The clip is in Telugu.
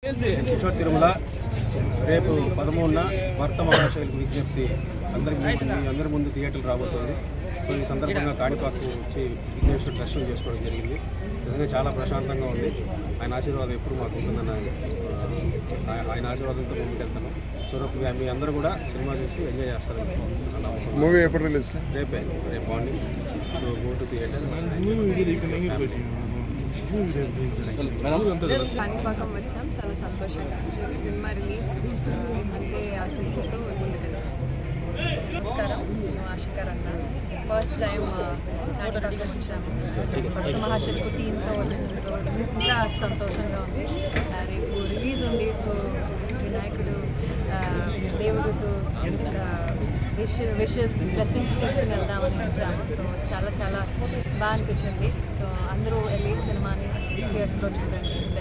కిషోర్ తిరుమల రేపు 13న భర్త మహాశైలకు విజ్ఞప్తి అందరి ముందు థియేటర్లు రాబోతుంది. సో ఈ సందర్భంగా కాణిపాకు వచ్చి విఘ్నేశ్వర దర్శనం చేసుకోవడం జరిగింది. నిజంగా చాలా ప్రశాంతంగా ఉంది. ఆయన ఆశీర్వాదం ఎప్పుడు మాకు ఉంటుందని ఆయన ఆశీర్వాదంతో ముందుకెళ్తాను. సో మీ అందరూ కూడా సినిమా చూసి ఎంజాయ్ చేస్తారని మూవీ ఎప్పుడు రిలీజ్? రేపు morning. So go to theatre. Kanipakam వచ్చాం, చాలా సంతోషంగా. సినిమా రిలీజ్ అంటే ఆశీస్సులతో ముందుకెళ్తాం. నమస్కారం, నేను ఆశికర్ అన్న. ఫస్ట్ టైం కాణిపాకం వచ్చాము. భర్త మహాశైలకు టీంతో వచ్చిన రోజు ఇంకా సంతోషంగా ఉంది. రేపు రిలీజ్ ఉంది. సో వినాయకుడు దేవుడితో విషెస్ బ్లెస్సింగ్స్ తీసుకుని వెళ్దామని వచ్చాము. సో చాలా చాలా బాగా అనిపించింది. సో అందరూ వెళ్ళి సినిమాని థియేటర్లో చూడండి.